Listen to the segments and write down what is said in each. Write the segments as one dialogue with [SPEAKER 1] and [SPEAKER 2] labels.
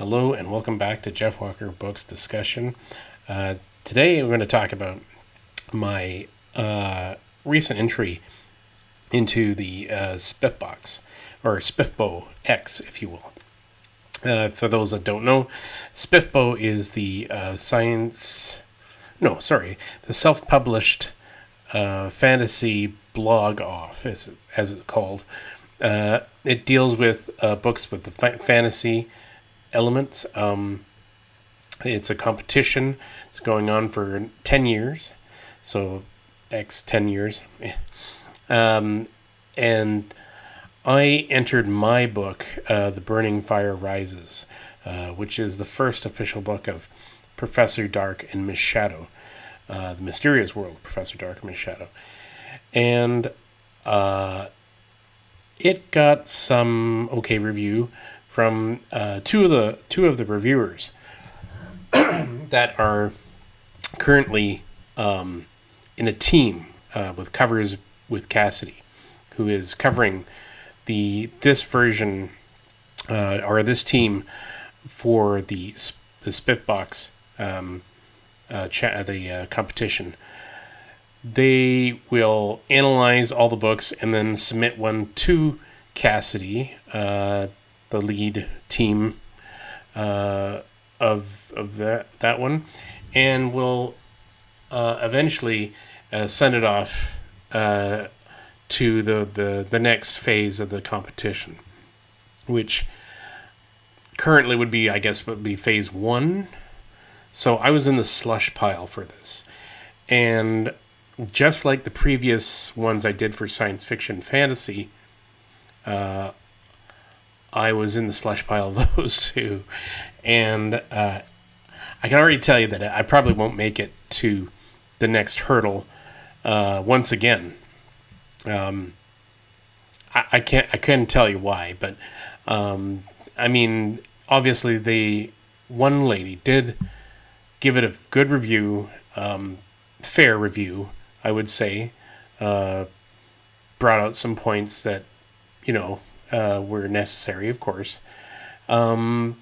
[SPEAKER 1] Hello and welcome back to Jeff Walker Books Discussion. Today we're going to talk about my recent entry into the SPFBOX, or SPFBOX, if you will. For those that don't know, SPFBO is the the self-published fantasy blog off, as it's called. It deals with books with the fantasy elements. It's a competition. It's going on for 10 years. So, 10 years. And I entered my book, The Burning Fire Rises, which is the first official book of Professor Dark and Miss Shadow. The Mysterious World of Professor Dark and Miss Shadow. And it got some okay review from two of the reviewers that are currently in a team with Covers with Cassidy, who is covering this version or this team for the SPFBOX the competition. They will analyze all the books and then submit one to Cassidy, the lead team of that one, and will eventually send it off to the next phase of the competition, which currently would be phase 1. So I was in the slush pile for this, and just like the previous ones I did for science fiction fantasy, I was in the slush pile of those two. And I can already tell you that I probably won't make it to the next hurdle once again. I couldn't tell you why, but obviously one lady did give it a good review, fair review, I would say. Brought out some points that, were necessary, of course. Overall,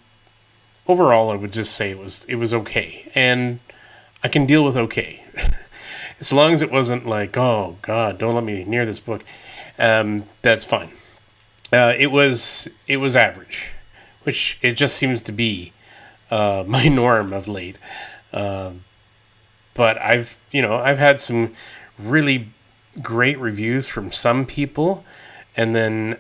[SPEAKER 1] I would just say it was okay, and I can deal with okay, as long as it wasn't like, oh God, don't let me near this book. That's fine. It was average, which it just seems to be my norm of late. But I've had some really great reviews from some people, and then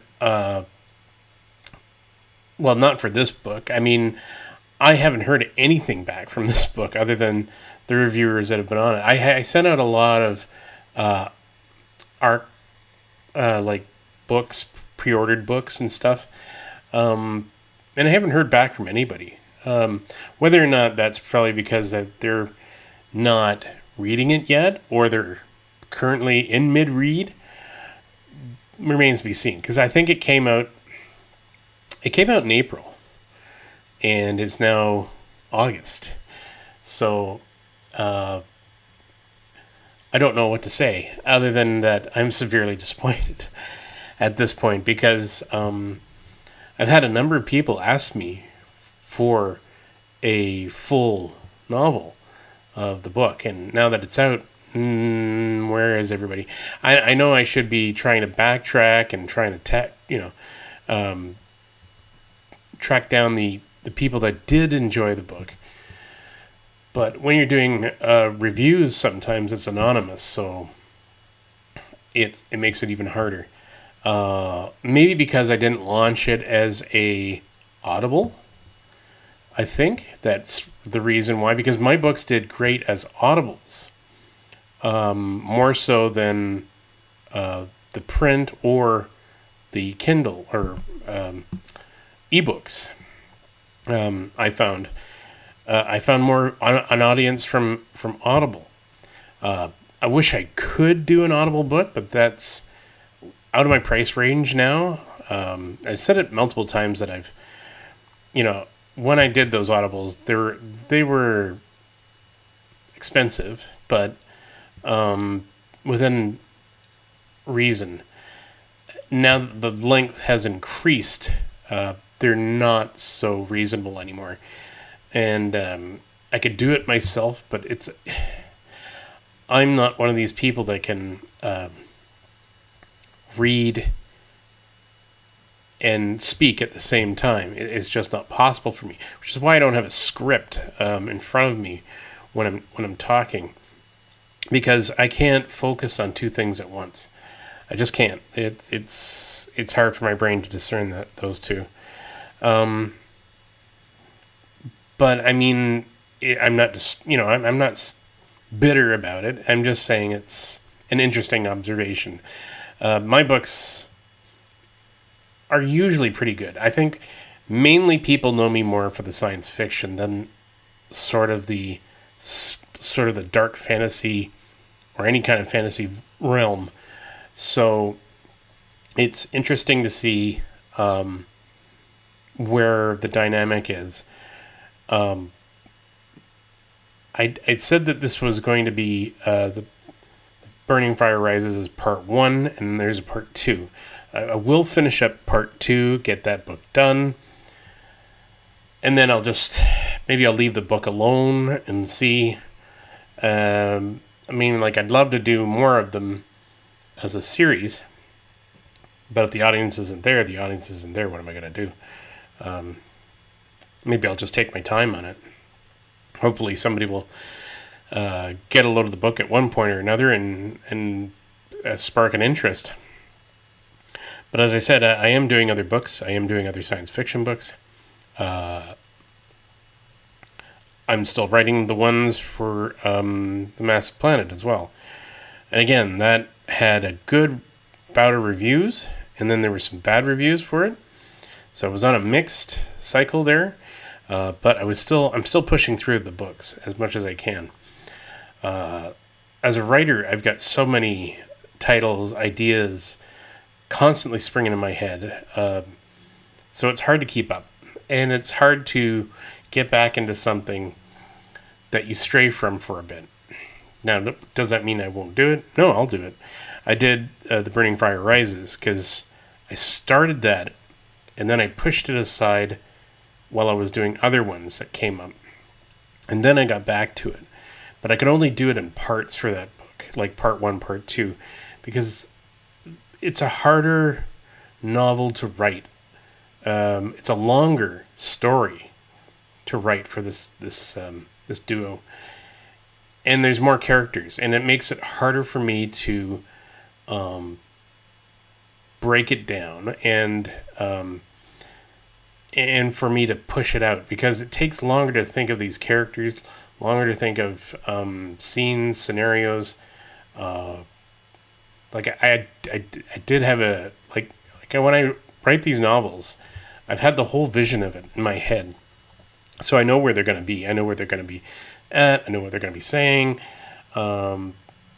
[SPEAKER 1] not for this book. I haven't heard anything back from this book other than the reviewers that have been on it. I sent out a lot of books, pre-ordered books and stuff, and I haven't heard back from anybody. Whether or not that's probably because that they're not reading it yet, or they're currently in mid-read, remains to be seen. Because I think it came out in April, and it's now August. So I don't know what to say other than that I'm severely disappointed at this point, because I've had a number of people ask me for a full novel of the book, and now that it's out, where is everybody? I know I should be trying to backtrack and trying to track down the people that did enjoy the book, but when you're doing reviews, sometimes it's anonymous, so it makes it even harder. Maybe because I didn't launch it as a Audible. I think that's the reason why, because my books did great as Audibles, more so than the print or the Kindle or ebooks. I found more an audience from Audible. I wish I could do an Audible book, but that's out of my price range now. I've said it multiple times that I've, when I did those Audibles, they were expensive, but within reason. Now the length has increased they're not so reasonable anymore. And I could do it myself, but I'm not one of these people that can read and speak at the same time. It's just not possible for me, which is why I don't have a script in front of me when I'm talking, because I can't focus on two things at once. I just can't. It's hard for my brain to discern those two. But I mean, I'm not just I'm not bitter about it. I'm just saying it's an interesting observation. My books are usually pretty good. I think mainly people know me more for the science fiction than sort of the dark fantasy or any kind of fantasy realm. So it's interesting to see where the dynamic is. I said that this was going to be the Burning Fire Rises is part 1, and there's a part 2. I will finish up part 2, get that book done, and then I'll leave the book alone and see. I'd love to do more of them as a series, but if the audience isn't there, what am I going to do? Maybe I'll just take my time on it. Hopefully somebody will get a load of the book at one point or another and spark an interest. But as I said, I am doing other books. I am doing other science fiction books. I'm still writing the ones for The Massive Planet as well. And again, that had a good bout of reviews, and then there were some bad reviews for it. So I was on a mixed cycle there. But I'm still pushing through the books as much as I can. As a writer, I've got so many titles, ideas constantly springing in my head. So it's hard to keep up. And it's hard to get back into something that you stray from for a bit. Now, does that mean I won't do it? No, I'll do it. I did The Burning Fire Rises because I started that and then I pushed it aside while I was doing other ones that came up. And then I got back to it. But I could only do it in parts for that book, like part 1, part 2, because it's a harder novel to write. It's a longer story to write for this duo. And there's more characters, and it makes it harder for me to break it down and for me to push it out, because it takes longer to think of these characters, longer to think of scenes, scenarios. I did have when I write these novels, I've had the whole vision of it in my head, so I know where they're going to be. I know where they're going to be at. I know what they're going to be saying.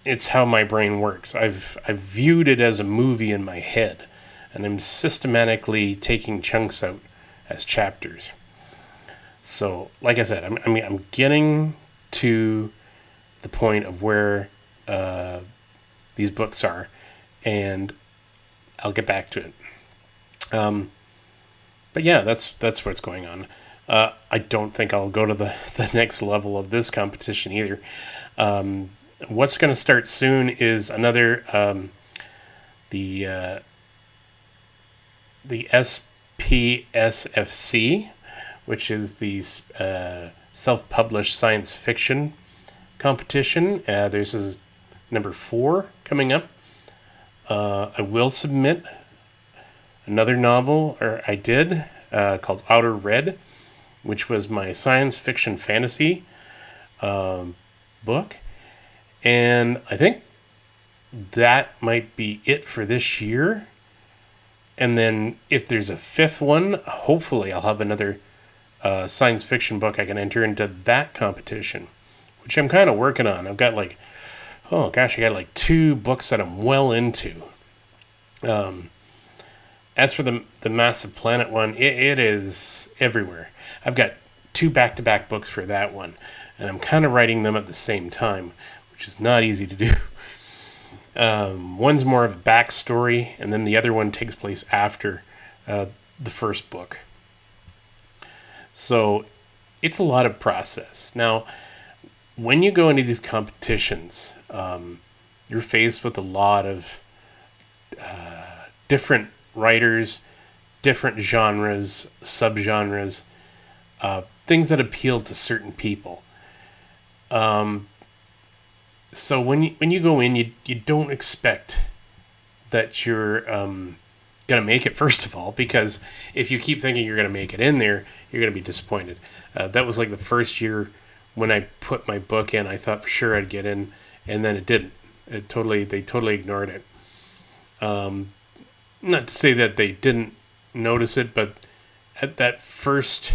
[SPEAKER 1] It's how my brain works. I've viewed it as a movie in my head, and I'm systematically taking chunks out as chapters. So, like I said, I'm getting to the point of where these books are, and I'll get back to it. But yeah, that's what's going on. I don't think I'll go to the next level of this competition either. What's going to start soon is another the SPFBOX, which is the self-published science fiction competition. There's is number 4 coming up. I will submit another novel, or I did, called Outer Red, which was my science fiction fantasy book. And I think that might be it for this year. And then if there's a 5th one, hopefully I'll have another science fiction book I can enter into that competition, which I'm kind of working on. I've got I got 2 books that I'm well into. As for the Massive Planet one, it is everywhere. I've got 2 back-to-back books for that one, and I'm kind of writing them at the same time, which is not easy to do. One's more of a backstory, and then the other one takes place after the first book. So it's a lot of process. Now, when you go into these competitions, you're faced with a lot of different writers, different genres, subgenres, things that appeal to certain people. So when you go in, you don't expect that you're gonna make it, first of all, because if you keep thinking you're gonna make it in there, you're gonna be disappointed. That was like the first year when I put my book in. I thought for sure I'd get in, and then it didn't. They totally ignored it. Not to say that they didn't notice it, but at the first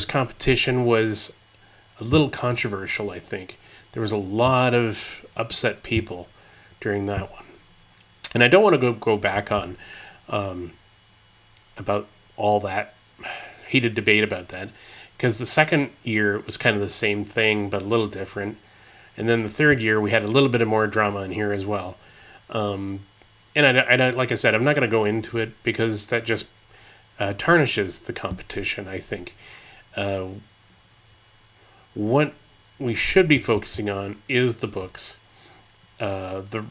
[SPEAKER 1] competition was a little controversial. I think there was a lot of upset people during that one, and I don't want to go back on about all that heated debate about that, because the second year was kind of the same thing but a little different, and then the third year we had a little bit of more drama in here as well. And I like I said, I'm not going to go into it because that just tarnishes the competition. I think what we should be focusing on is the books, the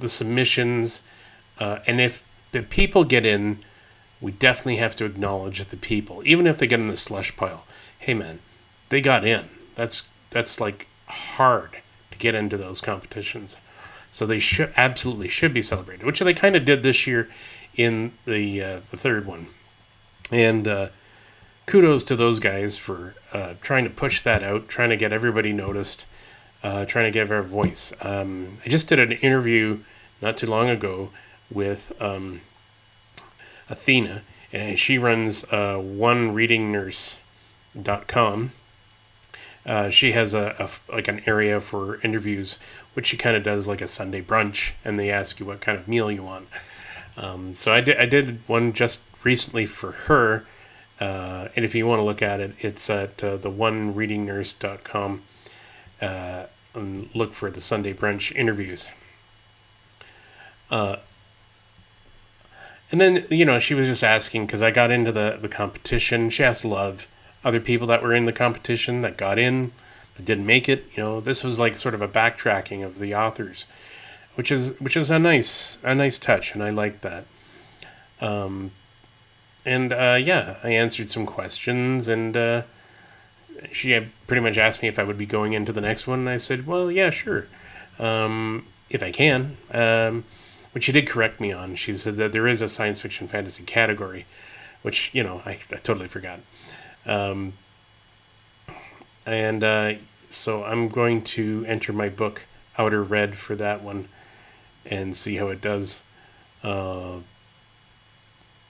[SPEAKER 1] submissions, and if the people get in, we definitely have to acknowledge the people, even if they get in the slush pile. Hey man, they got in. That's like hard to get into those competitions. So they should be celebrated, which they kind of did this year in the third one. And kudos to those guys for trying to push that out, trying to get everybody noticed, trying to give our voice. I just did an interview not too long ago with Athena, and she runs onereadingnurse.com. She has like an area for interviews, which she kind of does like a Sunday brunch, and they ask you what kind of meal you want. So I did one just recently for her, and if you want to look at it, it's at the onereadingnurse.com, and look for the Sunday brunch interviews. And then, she was just asking, because I got into the competition. She asked a lot of other people that were in the competition that got in but didn't make it. This was like sort of a backtracking of the authors, which is a nice touch, and I like that. I answered some questions, and she had pretty much asked me if I would be going into the next one, and I said, well, yeah, sure, if I can. Which she did correct me on. She said that there is a science fiction fantasy category, which, I totally forgot. So I'm going to enter my book Outer Red for that one and see how it does.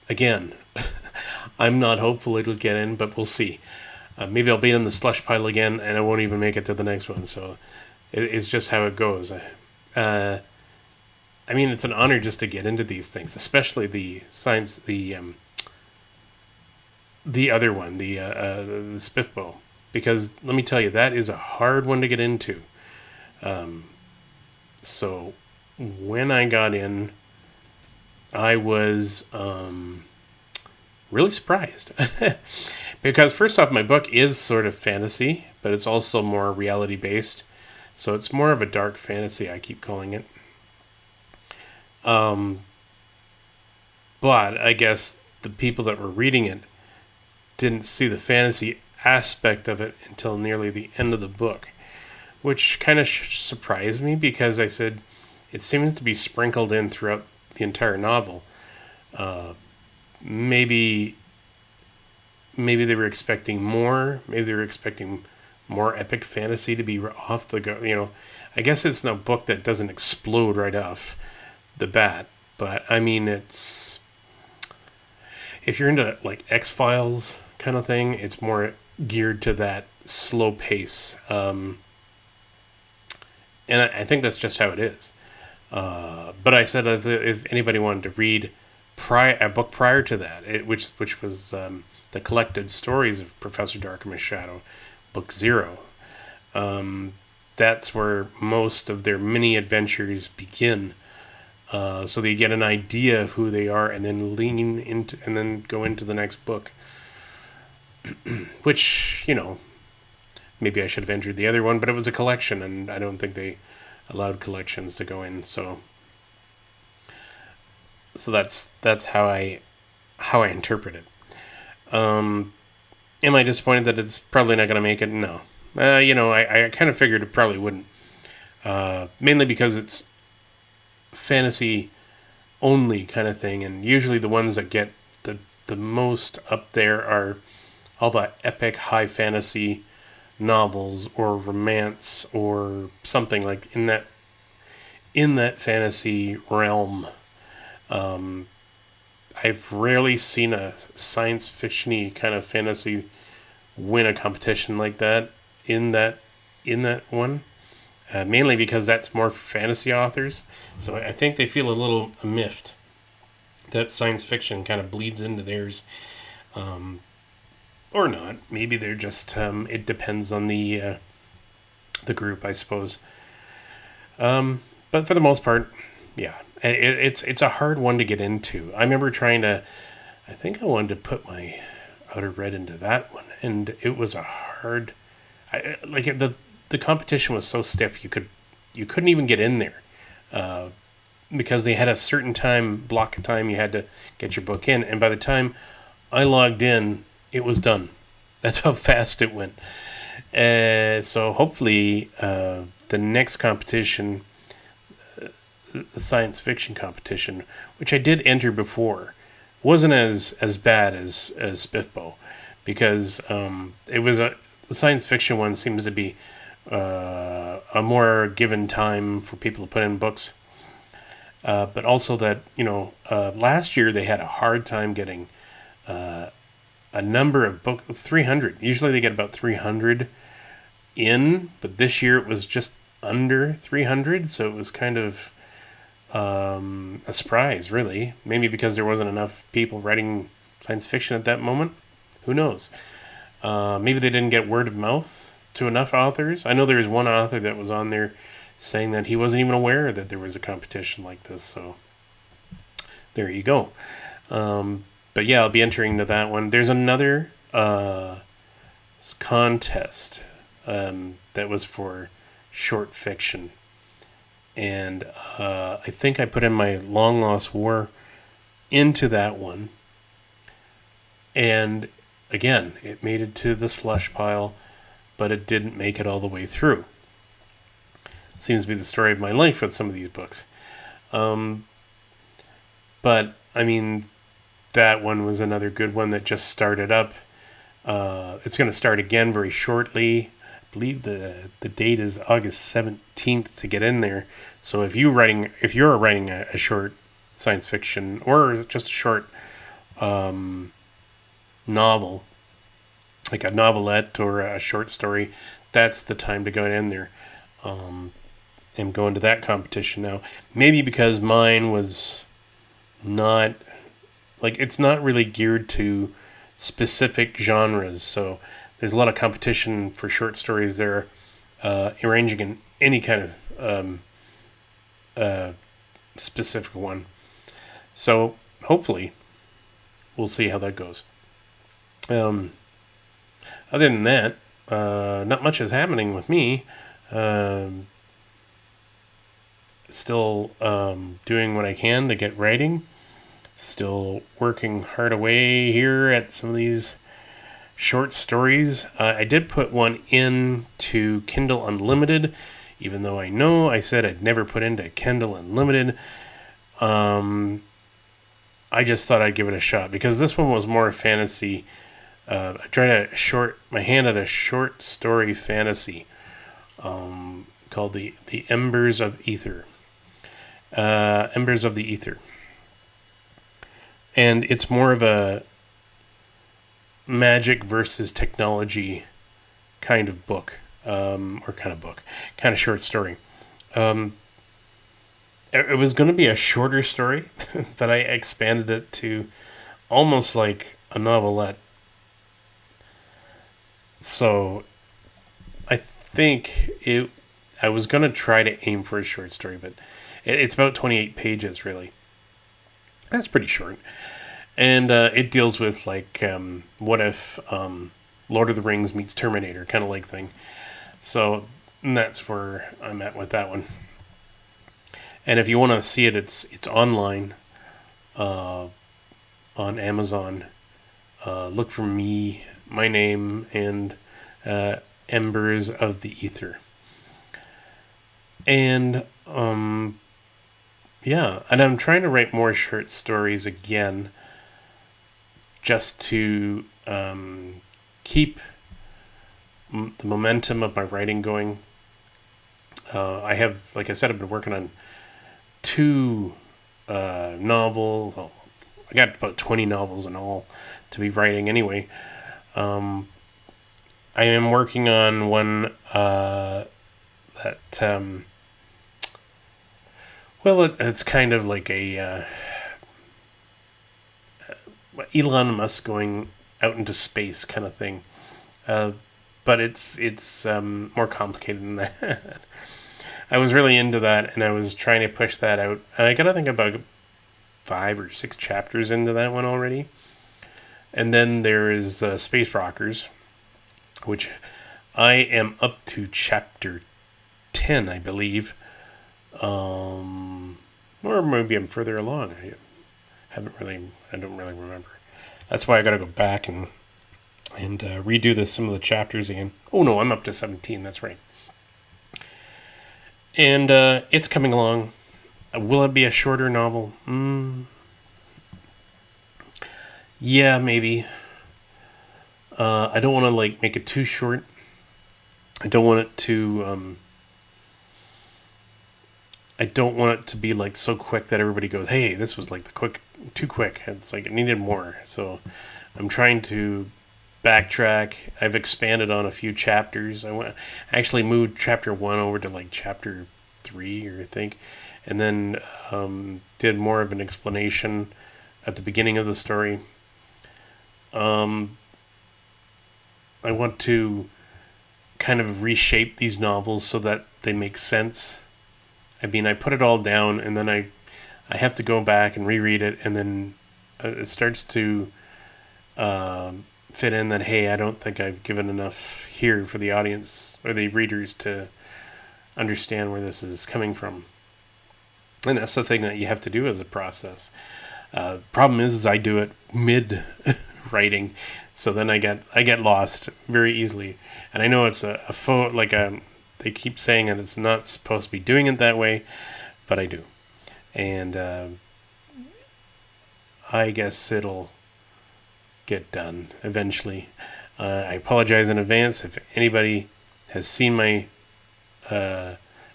[SPEAKER 1] Again, I'm not hopeful it'll get in, but we'll see. Maybe I'll be in the slush pile again, and I won't even make it to the next one. So it's just how it goes. It's an honor just to get into these things, especially the science, the other one, the SPFBO, because let me tell you, that is a hard one to get into. So when I got in, I was really surprised because first off, my book is sort of fantasy, but it's also more reality based. So it's more of a dark fantasy, I keep calling it. But I guess the people that were reading it didn't see the fantasy aspect of it until nearly the end of the book, which kind of surprised me because I said it seems to be sprinkled in throughout the entire novel. Maybe they were expecting more. Maybe they were expecting more epic fantasy to be off the go. I guess it's no book that doesn't explode right off the bat, but it's, if you're into like X-Files kind of thing, it's more geared to that slow pace, and I think that's just how it is. But I said if anybody wanted to read a book prior to that, which was the collected stories of Professor Darkham's Shadow, Book 0, that's where most of their mini adventures begin. so they get an idea of who they are, and then lean into, and then go into the next book. Which, maybe I should have entered the other one, but it was a collection, and I don't think they allowed collections to go in. So that's how I interpret it. Am I disappointed that it's probably not going to make it? No. I kind of figured it probably wouldn't. Mainly because it's fantasy only kind of thing, and usually the ones that get the most up there are all the epic high fantasy novels or romance or something like in that fantasy realm. I've rarely seen a science fiction-y kind of fantasy win a competition like that in that one. Mainly because that's more fantasy authors. So I think they feel a little miffed that science fiction kind of bleeds into theirs. Or not. Maybe they're just, it depends on the group, I suppose. But for the most part, yeah. It's a hard one to get into. I remember I think I wanted to put my Outer Red into that one, and it was a hard, the competition was so stiff you couldn't even get in there, because they had a certain block of time you had to get your book in, and by the time I logged in, it was done. That's how fast it went. So hopefully, the next competition, the science fiction competition, which I did enter before, wasn't as bad as SPFBO, because the science fiction one seems to be a more given time for people to put in books. But also that, last year they had a hard time getting a number of 300. Usually they get about 300 in, but this year it was just under 300, so it was kind of a surprise, really. Maybe because there wasn't enough people writing science fiction at that moment. Who knows? Maybe they didn't get word of mouth to enough authors. I know there was one author that was on there saying that he wasn't even aware that there was a competition like this, so there you go. But yeah, I'll be entering into that one. There's another contest that was for short fiction. And I think I put in my Long Lost War into that one. And again, it made it to the slush pile, but it didn't make it all the way through. Seems to be the story of my life with some of these books. But, I mean, that one was another good one that just started up. It's going to start again very shortly. I believe the date is August 17th to get in there. So if you're writing a short science fiction or just a short novel, like a novelette or a short story, that's the time to go in there. And go into that competition now. Maybe because mine was not, it's not really geared to specific genres, so there's a lot of competition for short stories there, ranging in any kind of specific one. So hopefully we'll see how that goes. Other than that, not much is happening with me. Still doing what I can to get writing. Still working hard away here at some of these short stories. I did put one in to Kindle Unlimited, even though I said I'd never put into Kindle Unlimited. I just thought I'd give it a shot because this one was more fantasy. I tried my hand at a short story fantasy called the Embers of Ether. Embers of the Ether. And it's more of a magic versus technology kind of book, kind of short story. It was going to be a shorter story, but I expanded it to almost like a novelette. So I think I was going to try to aim for a short story, but It's about 28 pages, really. That's pretty short. And it deals with, like, what if Lord of the Rings meets Terminator, kind of like thing. So that's where I'm at with that one. And if you want to see it, it's online on Amazon. Look for me, my name, and Embers of the Ether. And yeah, and I'm trying to write more short stories again, just to keep the momentum of my writing going. I have, like I said, I've been working on 2 novels. I got about 20 novels in all to be writing anyway. I am working on one that, well, it's kind of like a Elon Musk going out into space kind of thing. But it's more complicated than that. I was really into that, and I was trying to push that out. And I gotta think about 5 or 6 chapters into that one already. And then there is Space Rockers, which I am up to chapter 10, I believe. Or maybe I'm further along. I don't really remember. That's why I gotta go back and redo some of the chapters again. Oh no, I'm up to 17, that's right. And it's coming along. Will it be a shorter novel? Yeah, maybe. I don't want to like make it too short. I don't want it to. I don't want it to be like so quick that everybody goes, "Hey, this was like too quick." It's like it needed more. So I'm trying to backtrack. I've expanded on a few chapters. Actually moved chapter 1 over to like chapter 3, or I think, and then did more of an explanation at the beginning of the story. I want to kind of reshape these novels so that they make sense. I mean, I put it all down, and then I have to go back and reread it, and then it starts to fit in that, hey, I don't think I've given enough here for the audience or the readers to understand where this is coming from. And that's the thing that you have to do as a process. Problem is I do it mid writing, so then I get lost very easily. And I know it's they keep saying that it's not supposed to be doing it that way, but I do. And I guess it'll get done eventually. I apologize in advance if anybody has seen my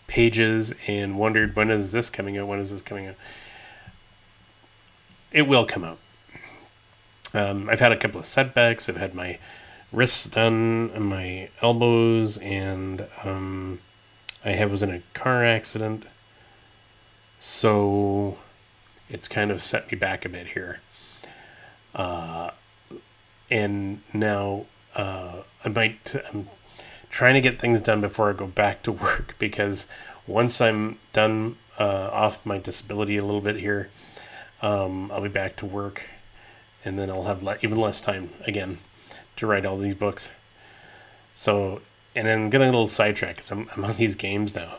[SPEAKER 1] pages and wondered, when is this coming out? It will come out. I've had a couple of setbacks. I've had my wrists done and my elbows, and I was in a car accident, so it's kind of set me back a bit here. And now I'm trying to get things done before I go back to work, because once I'm done off my disability a little bit here, I'll be back to work, and then I'll have even less time again to write all these books. So, and then getting a little sidetracked because I'm on these games now.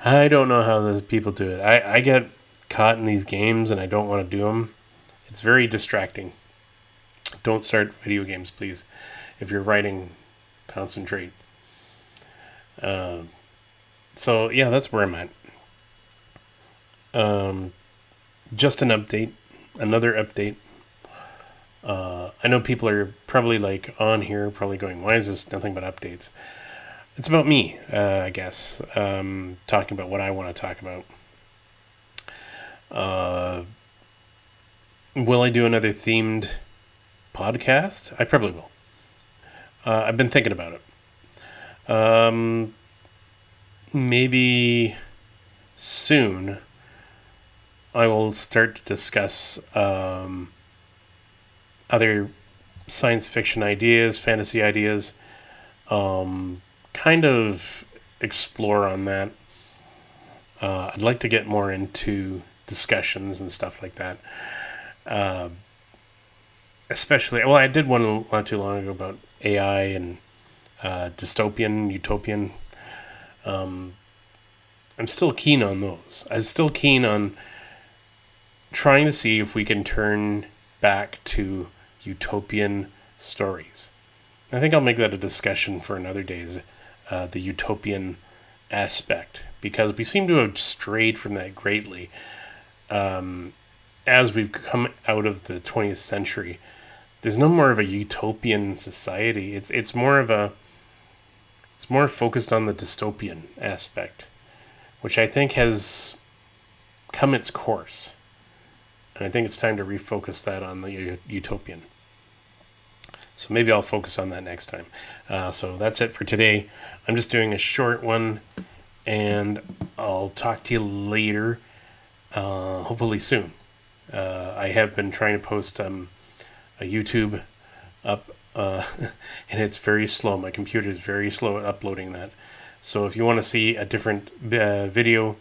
[SPEAKER 1] I don't know how the people do it. I get caught in these games and I don't want to do them. It's very distracting. Don't start video games, please. If you're writing, concentrate. So yeah, that's where I'm at. Just an update, another update. I know people are probably like on here, probably going, "Why is this nothing but updates?" It's about me, I guess. Talking about what I want to talk about. Will I do another themed podcast? I probably will. I've been thinking about it. Maybe soon I will start to discuss other science fiction ideas, fantasy ideas, kind of explore on that. I'd like to get more into discussions and stuff like that. Especially, well, I did one not too long ago about AI and dystopian, utopian. I'm still keen on those. I'm still keen on trying to see if we can turn back to utopian stories. I think I'll make that a discussion for another day's the utopian aspect, because we seem to have strayed from that greatly as we've come out of the 20th century. There's no more of a utopian society. It's more focused on the dystopian aspect, which I think has come its course. And I think it's time to refocus that on the utopian. So maybe I'll focus on that next time. So that's it for today. I'm just doing a short one, and I'll talk to you later, hopefully soon. I have been trying to post a YouTube up, and it's very slow. My computer is very slow at uploading that. So if you want to see a different video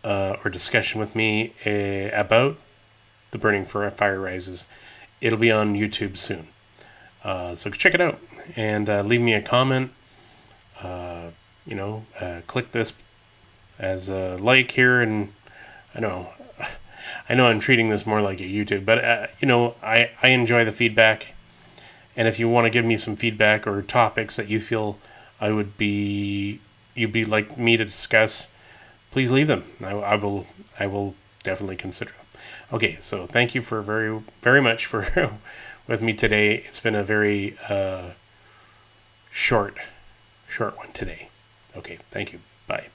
[SPEAKER 1] or discussion with me about the Burning Fire Rises, it'll be on YouTube soon. So check it out and leave me a comment. Click this as a like here, and I know I'm treating this more like a YouTube, but I enjoy the feedback. And if you want to give me some feedback or topics that you feel you'd be like me to discuss, please leave them. I will definitely consider them. Okay, so thank you for very, very much for with me today. It's been a very short one today. Okay, thank you. Bye.